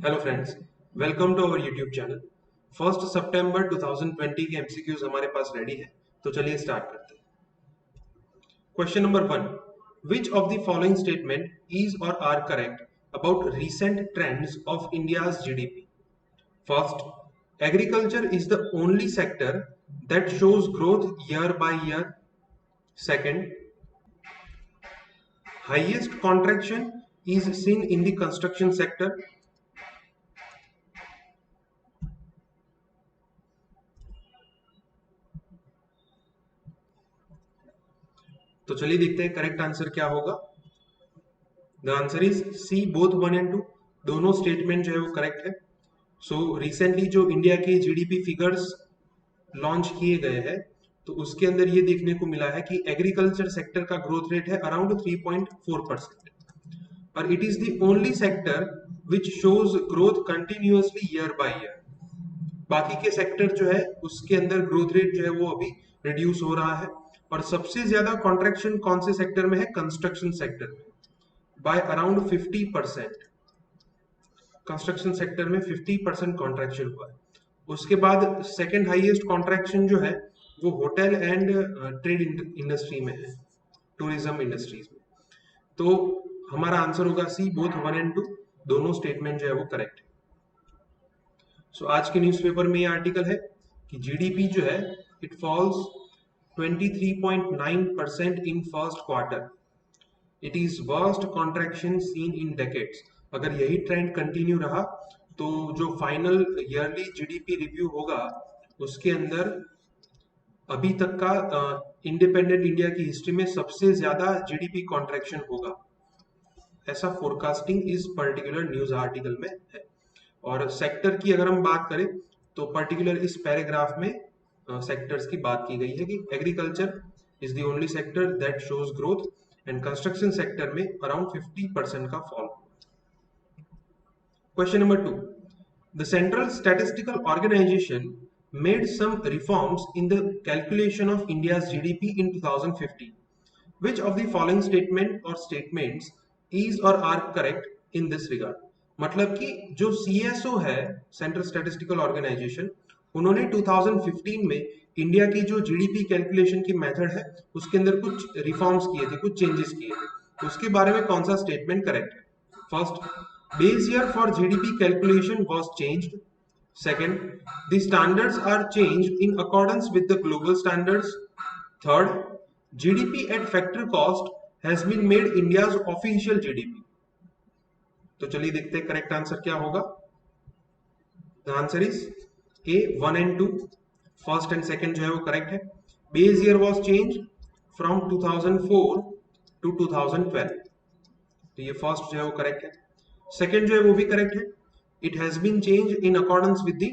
Hello friends, welcome to our YouTube channel. 1 सितंबर 2020 के MCQs हमारे पास रेडी है, तो चलिए स्टार्ट करते हैं। Question number 1, which of the following statement is or are correct about recent trends of India's GDP? First, agriculture is the only sector that shows growth year by year. Second, highest contraction is seen in the construction sector. तो चलिए देखते हैं correct answer क्या होगा। The answer is C, both 1 and 2। दोनों statement जो है वो करेक्ट है। सो रिसेंटली जो इंडिया के जीडीपी फिगर्स लॉन्च किए गए हैं, तो उसके अंदर ये देखने को मिला है कि एग्रीकल्चर सेक्टर का ग्रोथ रेट है अराउंड 3.4%, और it is the only sector which shows growth continuously year by year. बाकी के सेक्टर जो है उसके अंदर ग्रोथ रेट जो है वो अभी रिड्यूस हो रहा है, और सबसे ज्यादा कॉन्ट्रैक्शन कौन से सेक्टर में है? कंस्ट्रक्शन सेक्टर में, बाय अराउंड 50%। कंस्ट्रक्शन सेक्टर में 50% कॉन्ट्रैक्शन हुआ है। उसके बाद सेकंड हाईएस्ट कॉन्ट्रैक्शन जो है वो होटल एंड ट्रेड इंडस्ट्री में है, टूरिज्म इंडस्ट्रीज में। तो हमारा आंसर होगा सी, बोथ 1 एंड 2। दोनों स्टेटमेंट जो है वो करेक्ट है। सो आज के न्यूज़पेपर में ये आर्टिकल है कि जीडीपी जो है it falls 23.9% in first quarter. It is worst contraction seen in decades. अगर यही ट्रेंड कंटिन्यू रहा तो जो फाइनल ईयरली जीडीपी रिव्यू होगा उसके अंदर अभी तक का इंडिपेंडेंट इंडिया की हिस्ट्री में सबसे ज्यादा जीडीपी कॉन्ट्रैक्शन होगा, ऐसा फोरकास्टिंग इस पर्टिकुलर न्यूज आर्टिकल में है। और सेक्टर की अगर हम बात करें तो पर्टिकुलर इस पैराग्राफ में सेक्टर्स की बात की गई है कि agriculture is the only sector that shows growth, and construction sector में अराउंड 50% का fall. Question number 2, the central statistical organisation made some reforms in the calculation of India's GDP in 2015. Which of the following statement or statements is or are correct in this regard? मतलब कि जो CSO है, central statistical organisation, उन्होंने 2015 में India की जो GDP calculation की method है उसके अंदर कुछ रिफॉर्म्स किए थे, कुछ चेंजेस किए थे। उसके बारे में कौन सा स्टेटमेंट करेक्ट है? First, base year for GDP calculation was changed. Second, the standards are changed in accordance with the global standards. Third, GDP at factor cost has been made India's official GDP. तो चलिए देखते हैं correct answer क्या होगा। The answer is A, 1 and 2। First and second जो है वो correct है। Base year was change from 2004 to 2012, तो ये फर्स्ट जो है वो करेक्ट है। सेकंड जो है वो भी करेक्ट है। It has been changed in accordance with the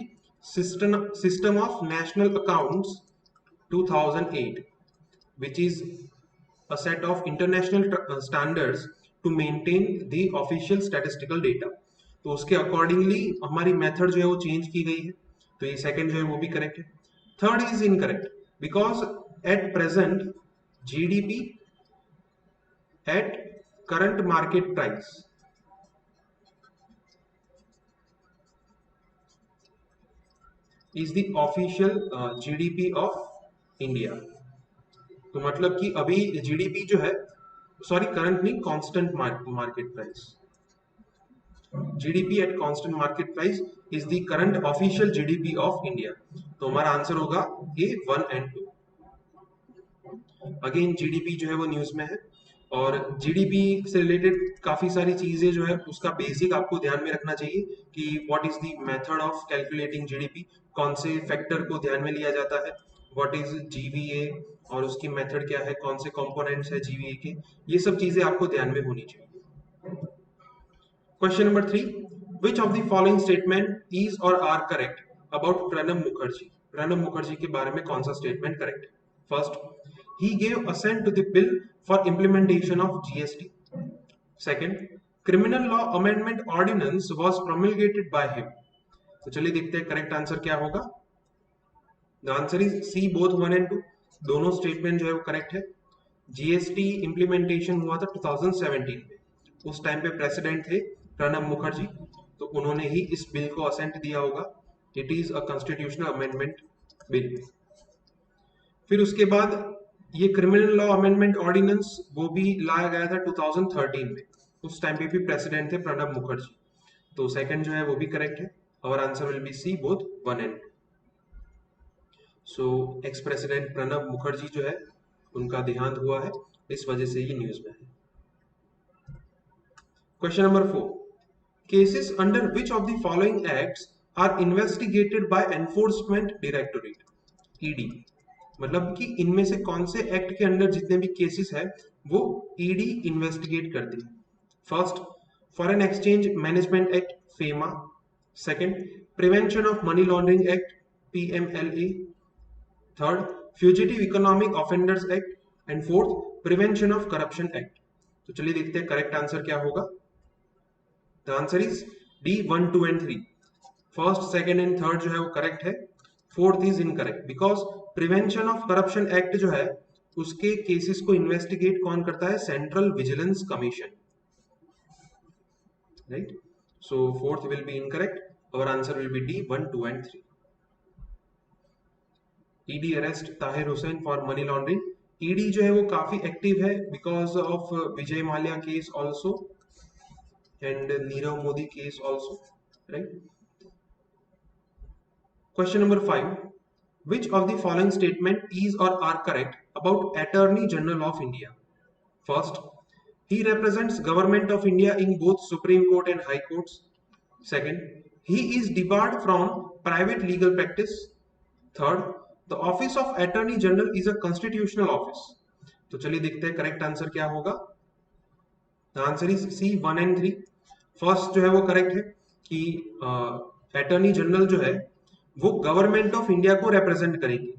system of national accounts 2008, which is a set of international standards to maintain the official statistical data. तो उसके अकॉर्डिंगली हमारी मेथड जो है वो चेंज की गई है, तो ये सेकंड जो है वो भी करेक्ट है। Third is incorrect because at present GDP at current market price is the official GDP of India. तो मतलब कि अभी जीडीपी जो है, सॉरी करंट नहीं, constant market price, GDP at constant market price is the current official GDP of India. तो हमारा answer होगा ए, 1 एंड 2। अगेन जीडीपी जो है वो न्यूज में है, और जीडीपी से रिलेटेड काफी सारी चीजें जो है उसका बेसिक आपको ध्यान में रखना चाहिए कि what is the method of calculating GDP, कौन से फैक्टर को ध्यान में लिया जाता है, व्हाट इज जीवीए और उसकी मेथड क्या है, कौन से कंपोनेंट्स है जीवीए के, ये सब चीजें आपको ध्यान में होनी चाहिए। Question number 3, which of the following statement is or are correct about Pranab Mukherjee? Pranab Mukherjee के बारे में कौन सा स्टेटमेंट करेक्ट है? First, he gave assent to the bill for implementation of GST. Second, criminal law amendment ordinance was promulgated by him. तो चलिए देखते हैं करेक्ट आंसर क्या होगा। The answer is C, both 1 and 2। दोनों स्टेटमेंट जो है वो करेक्ट है। जीएसटी इंप्लीमेंटेशन हुआ था 2017 में, उस टाइम पे प्रेसिडेंट थे प्रणब मुखर्जी, तो उन्होंने ही इस बिल को असेंट दिया होगा। It is a constitutional amendment bill. फिर उसके बाद ये क्रिमिनल लॉ अमेंडमेंट ऑर्डिनेंस वो भी लाया गया था 2013 में। उस टाइम पे भी प्रेसिडेंट थे प्रणब मुखर्जी। तो सेकंड जो है वो भी करेक्ट है। और answer will be C both 1 and 2। So ex president Pranab Mukherjee जो है उनका देहांत हुआ है, इस वजह से ये न्यूज में है। Question number 4, cases under which of the following acts are investigated by enforcement directorate, ED. मतलब कि इनमें से कौन से एक्ट के अंडर जितने भी केसेस है वो ईडी इन्वेस्टिगेट करती है। First, foreign exchange management act FEMA. Second, prevention of money laundering act PMLA. Third, fugitive economic offenders act. And fourth, prevention of corruption act. तो चलिए देखते हैं करेक्ट आंसर क्या होगा। The answer is D 1, 2 and 3। First, second and third जो है वो correct है। Fourth is incorrect because prevention of corruption act जो है उसके केसेस को इन्वेस्टिगेट कौन करता है, central vigilance commission, right. So fourth will be incorrect, और answer will be D 1, 2 and 3। ED arrest Tahir Hussain for money laundering. ED जो है वो काफी एक्टिव है because of Vijay Mallya case also and Nirav Modi case also, right. Question number 5. Which of the following statement is or are correct about Attorney General of India? First, he represents Government of India in both Supreme Court and High Courts. Second, he is debarred from private legal practice. Third, the Office of Attorney General is a constitutional office. तो चलिए देखते हैं correct answer क्या होगा। The answer is C 1 and 3। First जो है वो correct है कि अटॉर्नी जनरल जो है वो गवर्नमेंट ऑफ इंडिया को रिप्रेजेंट करेंगे।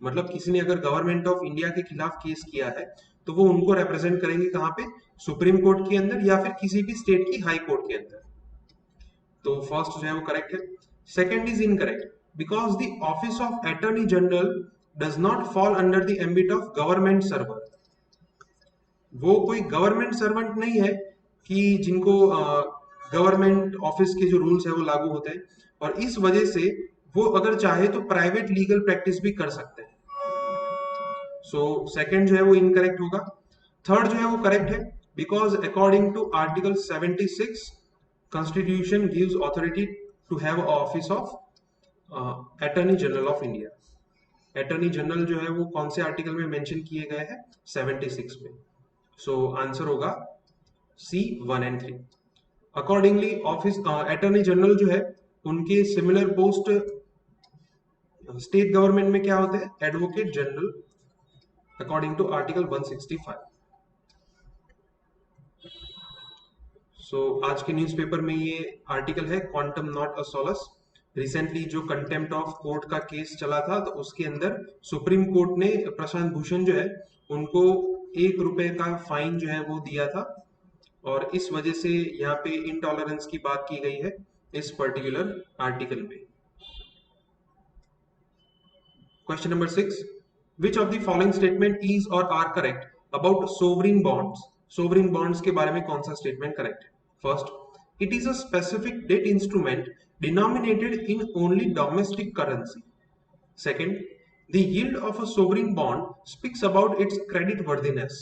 मतलब किसी ने अगर गवर्नमेंट ऑफ इंडिया के खिलाफ केस किया है तो वो उनको रिप्रेजेंट करेंगे कहाँ पे, सुप्रीम कोर्ट के अंदर या फिर किसी भी स्टेट की हाई कोर्ट के अंदर। तो फर्स्ट जो है वो करेक्ट है। Second is incorrect because the office of attorney general does not fall under the ambit of government server. वो कोई गवर्नमेंट सर्वेंट नहीं है कि जिनको गवर्नमेंट ऑफिस के जो रूल्स है वो लागू होते हैं, और इस वजह से वो अगर चाहे तो प्राइवेट लीगल प्रैक्टिस भी कर सकते हैं। सो सेकंड जो है वो इनकरेक्ट होगा। थर्ड जो है वो करेक्ट है because according to article 76 constitution gives authority to have office of attorney general of India. Attorney general जो है वो कौन से आर्टिकल में मेंशन किए गए हैं, 76 में। सो आंसर होगा C 1 and 3। Accordingly office attorney general जो है उनके सिमिलर पोस्ट स्टेट गवर्नमेंट में क्या होते हैं, advocate general, according to article 165। So आज के न्यूज़पेपर में ये आर्टिकल है, quantum not a solace. Recently जो कंटेम्प्ट ऑफ कोर्ट का केस चला था तो उसके अंदर सुप्रीम कोर्ट ने प्रशांत भूषण जो है उनको ₹1 का फाइन जो है वो दिया था, और इस वजह से यहाँ पे इनटॉलरेंस की बात की गई है इस पर्टिकुलर आर्टिकल में। Question number 6, which of the following statement is or are correct about sovereign bonds. Sovereign bonds के बारे में कौन सा स्टेटमेंट करेक्ट है। First, it is a specific debt instrument denominated in only domestic currency. Second, the yield of a sovereign bond speaks about its credit worthiness.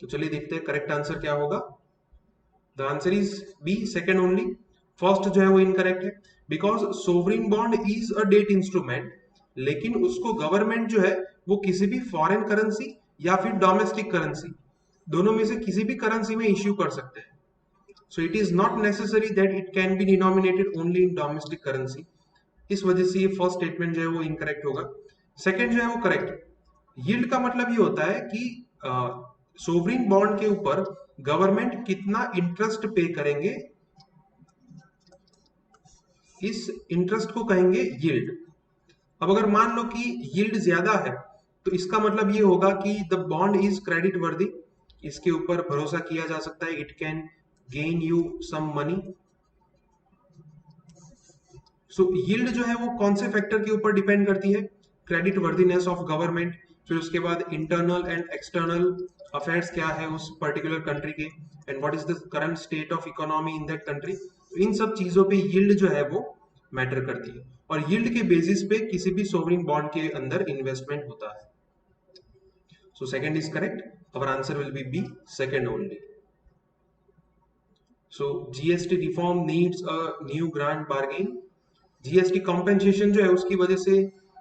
तो चलिए देखते हैं करेक्ट आंसर क्या होगा। The answer is B, second only. First जो है वो incorrect है because sovereign bond is a debt instrument, लेकिन उसको गवर्नमेंट जो है वो किसी भी फॉरेन करेंसी या फिर डोमेस्टिक करेंसी दोनों में से किसी भी करेंसी में इश्यू कर सकते हैं। So it is not necessary that it can be denominated only in domestic currency. इस वजह से ये फर्स्ट स्टेटमेंट जो है वो इनकरेक्ट होगा। सेकंड जो है वो करेक्ट है। यील्ड का मतलब ये होता है कि सोवरिन बॉन्ड के ऊपर गवर्नमेंट कितना इंटरेस्ट पे करेंगे, इस इंटरेस्ट को कहेंगे यील्ड। अब अगर मान लो कि यील्ड ज्यादा है तो इसका मतलब ये होगा कि द बॉन्ड इज क्रेडिट वर्दी, इसके ऊपर भरोसा किया जा सकता है, it can gain you some money. So yield जो है वो कौन से फैक्टर के ऊपर डिपेंड करती है, क्रेडिट वर्दीनेस ऑफ गवर्नमेंट, फिर उसके बाद इंटरनल एंड एक्सटर्नल अफेयर्स क्या है उस पर्टिकुलर कंट्री के, and what is the current state of economy in that country. तो इन सब चीजों पे यील्ड जो है वो मैटर करती है और यील्ड के बेसिस पे किसी भी सोवरिन बॉन्ड के अंदर इन्वेस्टमेंट होता है. So second is correct. Our answer will be B, second only. So GST reform needs a new grand bargain. GST compensation जो है उसकी वजह से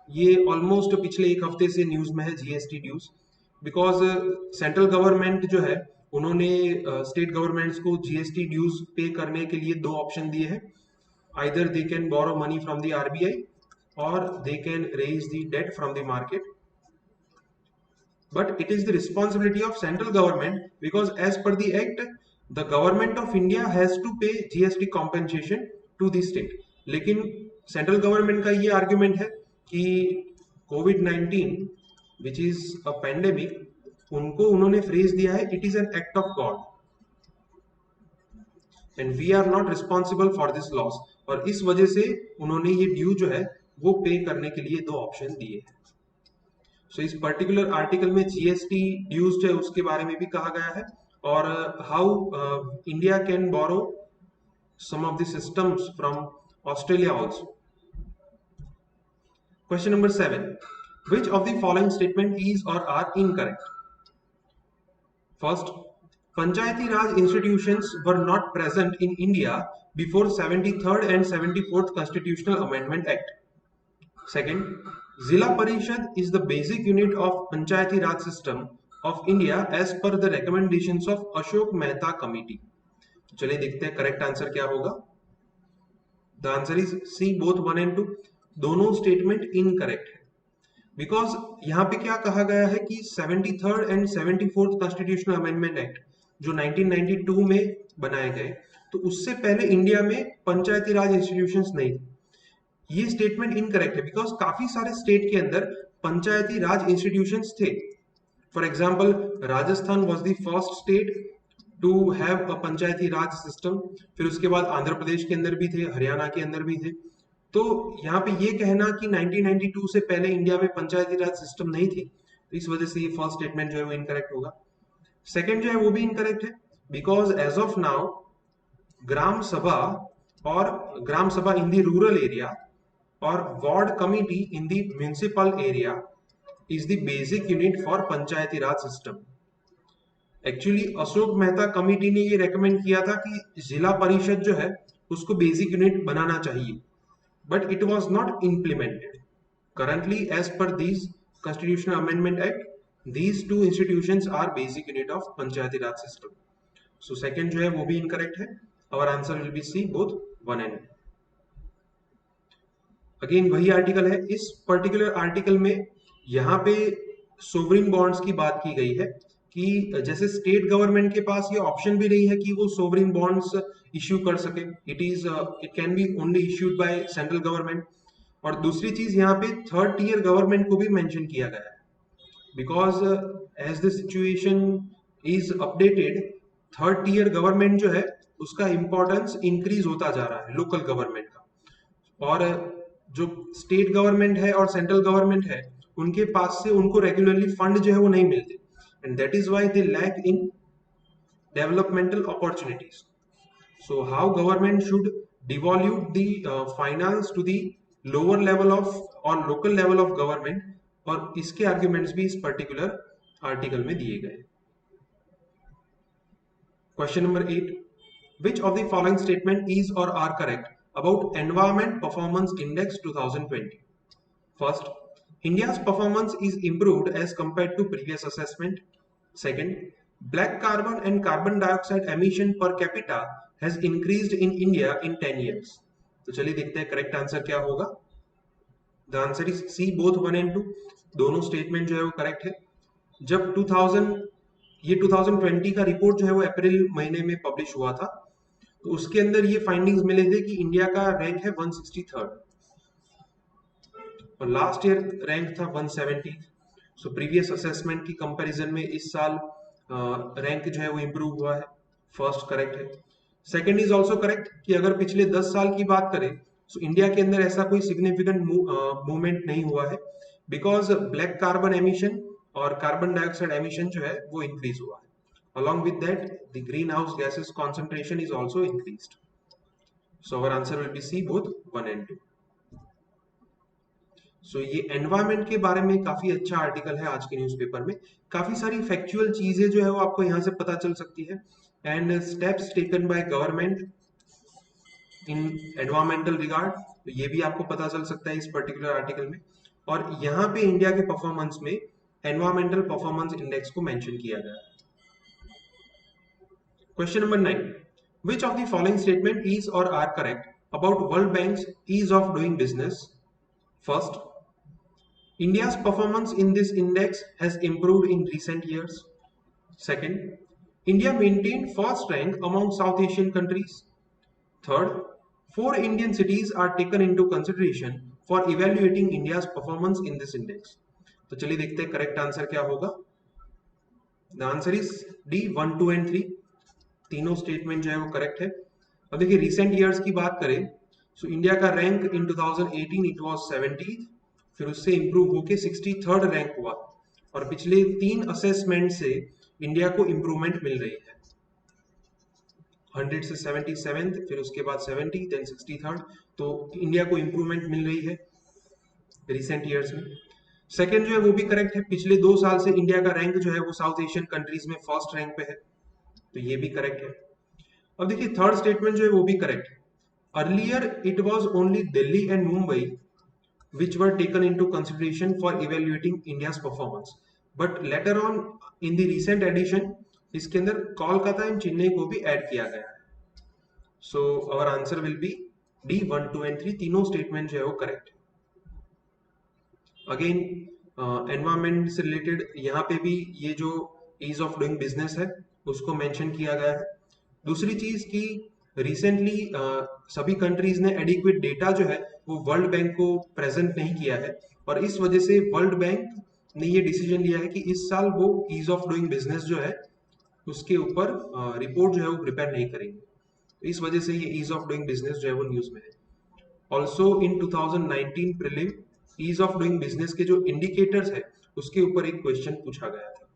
ये ऑलमोस्ट पिछले एक हफ्ते से न्यूज में है GST dues, because central government जो है उन्होंने स्टेट गवर्नमेंट्स को GST ड्यूज पे करने के लिए दो ऑप्शन दिए हैं. Either they can borrow money from the RBI और they can raise the debt from the market. But it is the responsibility of central government because as per the act, the government of India has to pay GST compensation to the state. लेकिन central government का ये argument है कि कोविड-19 which is a pandemic उनको उन्होंने phrase दिया है it is an act of God and we are not responsible for this loss. और इस वजह से उन्होंने ये ड्यू जो है वो पे करने के लिए दो ऑप्शन दिए हैं. सो इस पर्टिकुलर आर्टिकल में जीएसटी ड्यूज है उसके बारे में भी कहा गया है और how India can borrow some of the systems from Australia also. Question number 7. Which of the following statement is or are incorrect? First, Panchayati Raj institutions were not present in India before 73rd and 74th Constitutional Amendment Act. Second, Zilla Parishad is the basic unit of Panchayati Raj system of India as per the recommendations of Ashok Mehta Committee. चलिए देखते हैं correct answer क्या होगा. The answer is C, both 1 and 2. दोनों statement incorrect है because यहाँ पे क्या कहा गया है कि 73rd and 74th Constitutional Amendment Act जो 1992 में बनाए गए, तो उससे पहले इंडिया में पंचायती राज इंस्टीट्यूशंस नहीं थे. ये स्टेटमेंट इनकरेक्ट है बिकॉज काफी सारे स्टेट के अंदर पंचायती राज इंस्टीट्यूशंस थे. For example, Rajasthan was the first state to have a panchayati raj system. फिर उसके बाद आंध्र प्रदेश के अंदर भी थे, हरियाणा के अंदर भी थे. तो यहाँ पे ये कहना कि 1992 से पहले इंडिया में पंचायती राज सिस्टम नहीं थी, तो इस वजह से ये फर्स्ट स्टेटमेंट जो है वो इनकरेक्ट होगा. सेकेंड जो है वो भी इनकरेक्ट है बिकॉज एज ऑफ नाउ ग्राम सभा और ग्राम सभा in the rural area or ward committee in the municipal area is the basic unit for panchayati raj system. Actually Ashok Mehta committee ने ये रेकमेंड किया था कि जिला परिषद जो है उसको बेसिक यूनिट बनाना चाहिए, but it was not implemented. Currently as per this constitutional amendment act these two institutions are basic unit of panchayati raj system. So second जो है वो भी incorrect है. Our answer will be C, both 1 and 2. Again वही article है. इस particular article में यहाँ पे सोवरिन बॉन्ड्स की बात की गई है कि जैसे स्टेट गवर्नमेंट के पास ये ऑप्शन भी नहीं है कि वो सोवरिन बॉन्ड्स इश्यू कर सके. It can be only issued by central government. और दूसरी चीज यहाँ पे थर्ड टीयर गवर्नमेंट को भी मेंशन किया गया है because as the situation is updated, third tier government जो है उसका इंपॉर्टेंस इंक्रीज होता जा रहा है लोकल गवर्नमेंट का. और जो स्टेट गवर्नमेंट है और सेंट्रल गवर्नमेंट है उनके पास से उनको रेगुलरली फंड जो है वो नहीं मिलते, and that is why they lack in developmental opportunities. So how government should devolute the finance to the lower level of or local level of government, और इसके आर्ग्यूमेंट्स भी इस पर्टिकुलर आर्टिकल में दिए गए. Question number 8. Which of the following statement is or are correct about Environment Performance Index 2020? First, India's performance is improved as compared to previous assessment. Second, black carbon and carbon dioxide emission per capita has increased in India in 10 years. तो चलिए देखते हैं correct answer क्या होगा. The answer is C, both 1 and 2. दोनों statement जो है वो करेक्ट है. जब 2020 का रिपोर्ट जो है वो अप्रैल महीने में पब्लिश हुआ था, तो उसके अंदर ये फाइंडिंग्स मिले थे कि इंडिया का रैंक है 163rd और लास्ट ईयर रैंक था 170. सो प्रीवियस असेसमेंट की कंपैरिजन में इस साल रैंक जो है वो इंप्रूव हुआ है. फर्स्ट करेक्ट है. सेकंड इज आल्सो करेक्ट कि अगर पिछले 10 साल की बात करें तो इंडिया के अंदर ऐसा कोई सिग्निफिकेंट मूवमेंट नहीं हुआ है बिकॉज ब्लैक कार्बन एमिशन और कार्बन डाइऑक्साइड एमिशन जो है वो इंक्रीज हुआ है. Along with that, the greenhouse gases concentration is also increased. So our answer will be C, both 1 and 2. सो ये एनवायरमेंट के बारे में काफी अच्छा आर्टिकल है आज के न्यूज़पेपर में। काफी सारी फैक्चुअल चीजें जो है वो आपको यहाँ से पता चल सकती है। And steps taken by government in environmental regard, तो ये भी आपको पता चल सकता है इस पर्टिकुलर आर्टिकल में। और यहाँ पे इंडिया के परफॉर्मेंस में एनवायरमेंटल परफॉर्मेंस इंडेक्स को मेंशन किया गया है। Question number 9, which of the following statement is or are correct about World Bank's ease of doing business? First, India's performance in this index has improved in recent years. Second, India maintained first rank among South Asian countries. Third, 4 Indian cities are taken into consideration for evaluating India's performance in this index. तो चलिए देखते हैं correct answer क्या होगा। The answer is D, 1, 2 and 3। तीनों statement जो है वो करेक्ट है। अब देखिए रिसेंट ईयर्स की बात करें, सो इंडिया का रैंक इन 2018 इट वाज 70, फिर उससे इंप्रूव होके 63rd रैंक हुआ, और पिछले 3 असेसमेंट से इंडिया को इंप्रूवमेंट मिल रही है। 100 से 77, फिर उसके बाद 70, देन 63rd, तो इंडिया को इंप्रूवमेंट मिल रही है रिसेंट ईयर्स में। सेकंड जो है वो भी करेक्ट है, पिछले 2 साल से इंडिया का रैंक जो है वो साउथ एशियन कंट्रीज में फर्स्ट रैंक पे है, तो ये भी करेक्ट है। अब देखिए थर्ड स्टेटमेंट जो है वो भी करेक्ट है। Earlier it was only Delhi and Mumbai which were taken into consideration for evaluating India's performance, but later on in the recent edition इसके अंदर कोलकाता एंड चेन्नई को भी ऐड किया गया है। So our answer will be D, 1, 2 and 3। तीनों statement जो है वो करेक्ट है। अगेन एनवायरमेंट से रिलेटेड यहाँ पे भी ये जो ईज ऑफ डूइंग बिजनेस है उसको मेंशन किया गया है। दूसरी चीज की रिसेंटली सभी कंट्रीज ने एडिक्वेट डेटा जो है वो वर्ल्ड बैंक को प्रेजेंट नहीं किया है, और इस वजह से वर्ल्ड बैंक ने ये डिसीजन लिया है कि इस साल वो ईज ऑफ डूइंग बिजनेस जो है उसके ऊपर रिपोर्ट जो है वो प्रिपेयर नहीं करेंगे। तो इस वजह से ये ईज ऑफ डूइंग बिजनेस जो है वो न्यूज में है। Also in 2019 prelim ease of doing business के जो इंडिकेटर्स है उसके ऊपर एक क्वेश्चन पूछा गया था।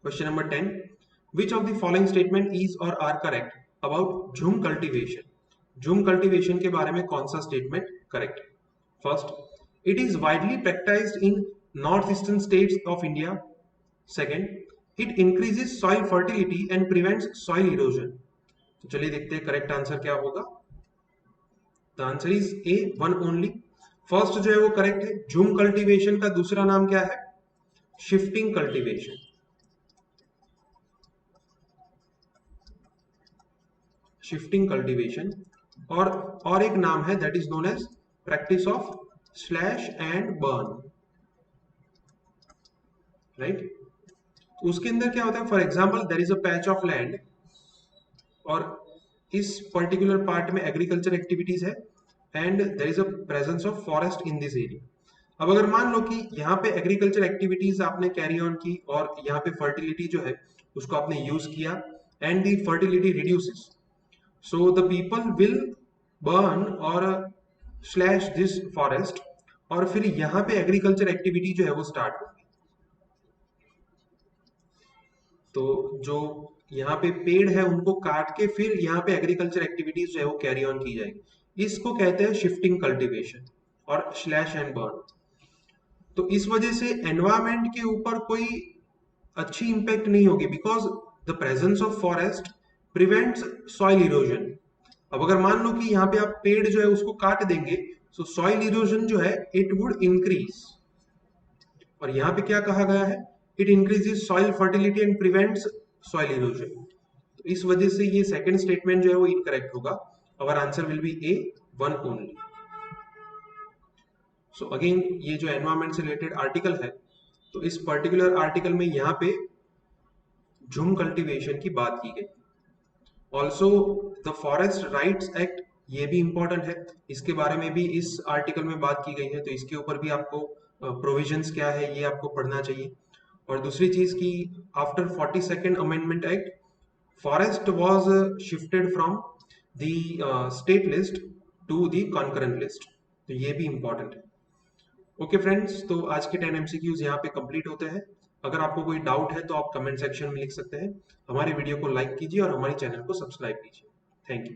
Question number 10, which of the following statement is or are correct about झूम कल्टीवेशन? झूम कल्टीवेशन के बारे में कौन सा स्टेटमेंट करेक्ट है? First, it is widely practised in north eastern states of India. Second, it increases soil fertility and prevents soil erosion. तो चलिए देखते हैं करेक्ट आंसर क्या होगा। The answer is A, 1 only. First जो है वो करेक्ट है। झूम कल्टीवेशन का दूसरा नाम क्या है? Shifting cultivation. शिफ्टिंग कल्टीवेशन, और एक नाम है that is known as practice of slash and burn, right. उसके अंदर क्या होता है, for example there is a patch of land और इस पर्टिकुलर पार्ट में एग्रीकल्चर एक्टिविटीज है and there is a presence of forest in this area. अब अगर मान लो कि यहाँ पे एग्रीकल्चर एक्टिविटीज आपने कैरी ऑन की और यहाँ पे फर्टिलिटी जो है उसको आपने यूज किया and the fertility reduces, so the people will burn or slash this forest, और फिर यहाँ पे एग्रीकल्चर एक्टिविटी जो है वो स्टार्ट होगी। तो जो यहाँ पे पेड़ है उनको काट के फिर यहाँ पे एग्रीकल्चर एक्टिविटीज जो है वो कैरी ऑन की जाएगी। इसको कहते हैं शिफ्टिंग कल्टीवेशन और स्लैश एंड बर्न। तो इस वजह से एनवायरमेंट के ऊपर कोई अच्छी इंपैक्ट नहीं होगी, because the presence of forest prevents soil erosion. अब अगर मान लो कि यहाँ पे आप पेड़ जो है उसको काट देंगे, सो सॉइल इरोजन जो है इट वुड इंक्रीज, और यहाँ पे क्या कहा गया है, it increases soil fertility and prevents soil erosion. तो इस वजह से ये सेकंड स्टेटमेंट जो है वो इनकरेक्ट होगा। Our answer will be A, 1 only. So again ये जो एनवायरमेंट से रिलेटेड आर्टिकल है, तो इस पर्टिकुलर आर्टिकल में यहाँ पे झूम कल्टीवेशन की बात की गई। Also the forest rights act, ये भी इंपॉर्टेंट है, इसके बारे में भी इस आर्टिकल में बात की गई है, तो इसके ऊपर भी आपको प्रोविजंस क्या है ये आपको पढ़ना चाहिए। और दूसरी चीज की after 42nd amendment act forest was shifted from the state list to the concurrent list, तो ये भी इंपॉर्टेंट है। ओके फ्रेंड्स, तो आज के 10 MCQs यहाँ पे कंप्लीट होते हैं। अगर आपको कोई डाउट है तो आप कमेंट सेक्शन में लिख सकते हैं। हमारे वीडियो को लाइक कीजिए और हमारे चैनल को सब्सक्राइब कीजिए। Thank you.